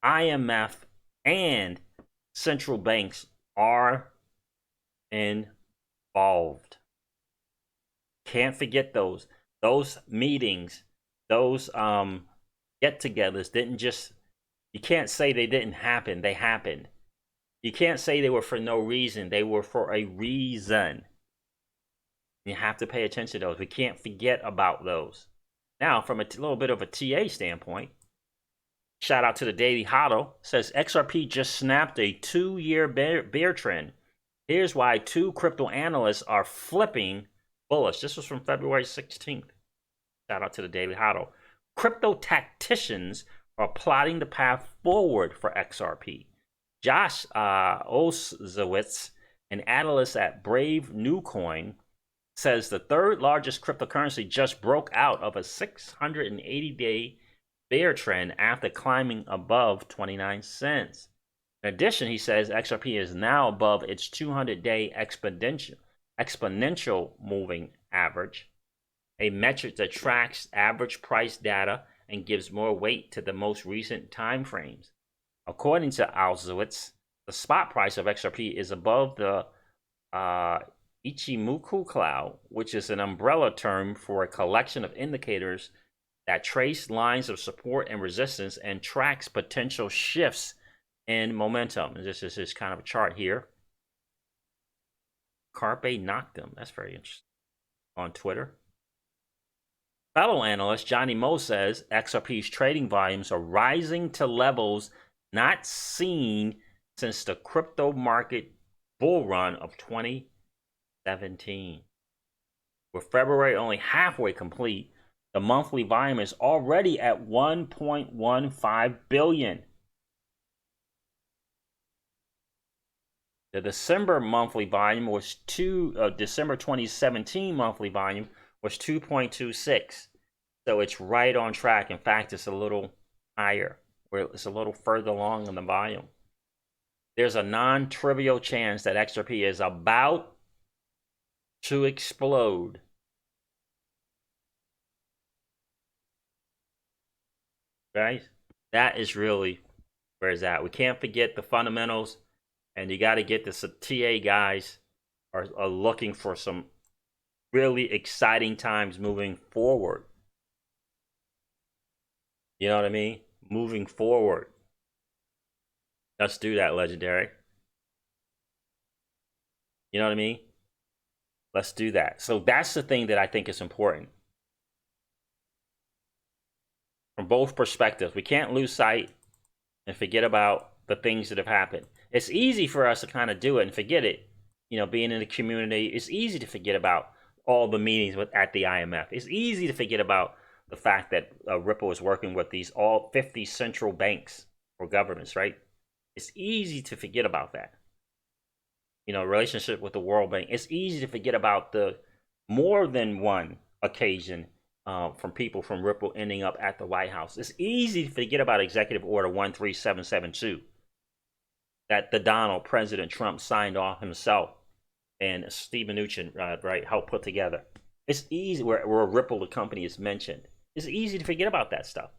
IMF, and central banks are involved. Can't forget those. Those meetings, those get-togethers didn't just, you can't say they didn't happen. They happened. You can't say they were for no reason. They were for a reason. You have to pay attention to those. We can't forget about those. Now, from a little bit of a TA standpoint, shout out to the Daily Hodl, says XRP just snapped a 2-year bear trend. Here's why 2 crypto analysts are flipping bullish. This was from February 16th. Shout out to the Daily Hodl. Crypto tacticians are plotting the path forward for XRP. Josh Osowitz, an analyst at Brave New Coin, says the third largest cryptocurrency just broke out of a 680-day bear trend after climbing above 29 cents. In addition, he says XRP is now above its 200-day exponential moving average, a metric that tracks average price data and gives more weight to the most recent time frames. According to Alzowitz, the spot price of XRP is above the Ichimoku cloud, which is an umbrella term for a collection of indicators that trace lines of support and resistance and tracks potential shifts in momentum. And this is just kind of a chart here. Carpe Noctem, that's very interesting, on Twitter. Fellow analyst Johnny Mo says XRP's trading volumes are rising to levels not seen since the crypto market bull run of 2017. With February only halfway complete, the monthly volume is already at 1.15 billion. The December monthly volume was December 2017 monthly volume was 2.26. So it's right on track. In fact, it's a little higher, where it's a little further along in the volume. There's a non-trivial chance that XRP is about to explode. Right? That is really where it's at. We can't forget the fundamentals, and you got to get this. TA guys are looking for some really exciting times moving forward. You know what I mean? Moving forward. Let's do that, legendary. You know what I mean? Let's do that. So that's the thing that I think is important. From both perspectives, we can't lose sight and forget about the things that have happened. It's easy for us to kind of do it and forget it. You know, being in the community, it's easy to forget about all the meetings at the IMF. It's easy to forget about the fact that Ripple is working with these all 50 central banks or governments, right? It's easy to forget about that. You know, relationship with the World Bank. It's easy to forget about the more than one occasion from people from Ripple ending up at the White House. It's easy to forget about Executive Order 13772 that the Donald President Trump signed off himself and Steve Mnuchin right helped put together. It's easy where Ripple the company is mentioned. It's easy to forget about that stuff.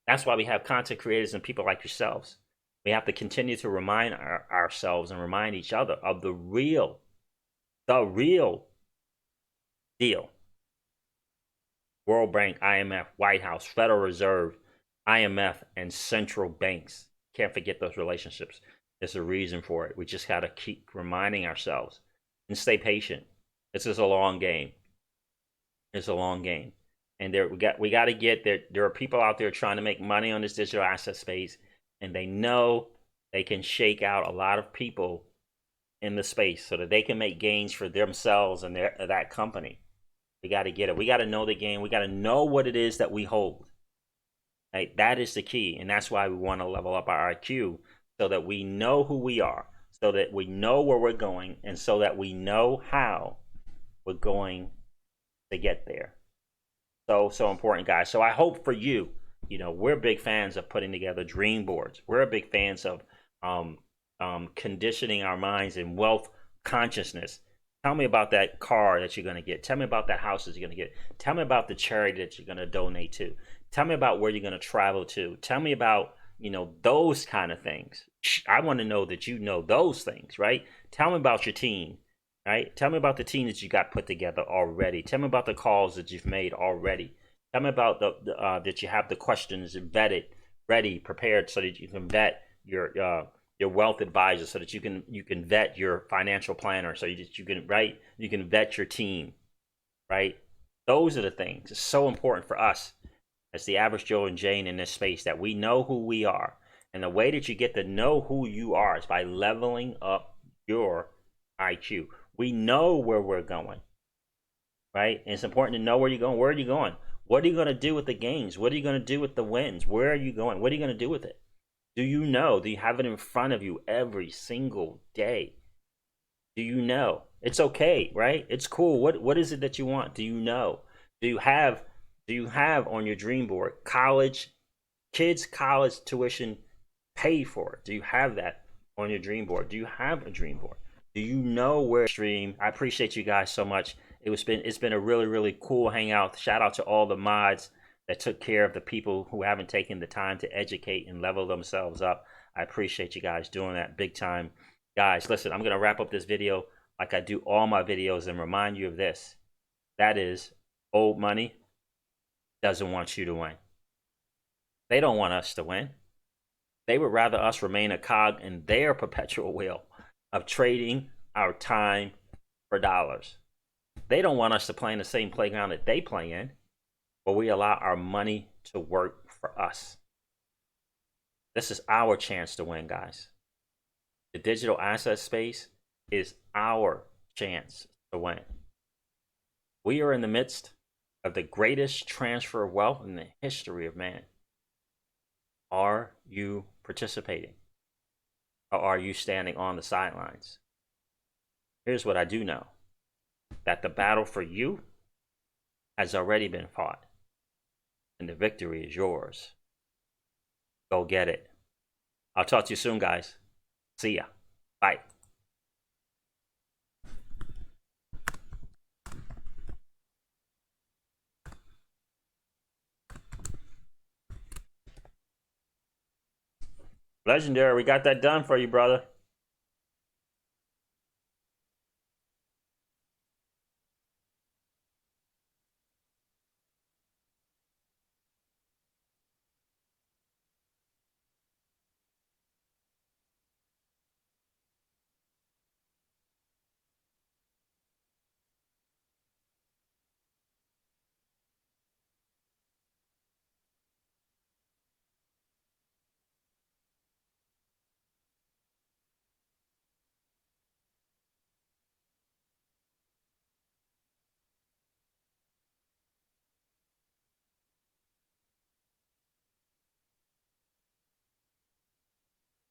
That's why we have content creators and people like yourselves. We have to continue to remind ourselves and remind each other of the real deal. World Bank, IMF, White House, Federal Reserve, IMF, and central banks. Can't forget those relationships. There's a reason for it. We just got to keep reminding ourselves and stay patient. This is a long game. It's a long game. And we got to get there. There are people out there trying to make money on this digital asset space, and they know they can shake out a lot of people in the space so that they can make gains for themselves and that company. We got to get it. We got to know the game. We got to know what it is that we hold. Right? That is the key. And that's why we want to level up our IQ so that we know who we are, so that we know where we're going, and so that we know how we're going to get there. So important, guys. So I hope for you, you know, we're big fans of putting together dream boards. We're big fans of conditioning our minds in wealth consciousness. Tell me about that car that you're going to get. Tell me about that house that you're going to get. Tell me about the charity that you're going to donate to. Tell me about where you're going to travel to. Tell me about, you know, those kind of things. I want to know that you know those things, right? Tell me about your team, right? Tell me about the team that you got put together already. Tell me about the calls that you've made already. Tell me about that you have the questions vetted, ready, prepared, so that you can vet your wealth advisor, so that you can vet your financial planner, so you can vet your team, right? Those are the things. It's so important for us as the average Joe and Jane in this space that we know who we are. And the way that you get to know who you are is by leveling up your IQ. We know where we're going, right? And it's important to know where you're going. Where are you going? What are you going to do with the gains? What are you going to do with the wins? Where are you going? What are you going to do with it? Do you know? Do you have it in front of you every single day? Do you know? It's okay, right? It's cool. What is it that you want? Do you know? Do you have on your dream board kids college tuition paid for? Do you have that on your dream board? Do you have a dream board? Do you know where stream? I appreciate you guys so much. It's been a really, really cool hangout. Shout out to all the mods that took care of the people who haven't taken the time to educate and level themselves up. I appreciate you guys doing that big time. Guys, listen, I'm going to wrap up this video like I do all my videos and remind you of this. That is, old money doesn't want you to win. They don't want us to win. They would rather us remain a cog in their perpetual wheel of trading our time for dollars. They don't want us to play in the same playground that they play in, but we allow our money to work for us. This is our chance to win, guys. The digital asset space is our chance to win. We are in the midst of the greatest transfer of wealth in the history of man. Are you participating? or are you standing on the sidelines? Here's what I do know, that the battle for you has already been fought, and the victory is yours. Go get it. I'll talk to you soon, guys. See ya. Bye. Legendary, we got that done for you, brother.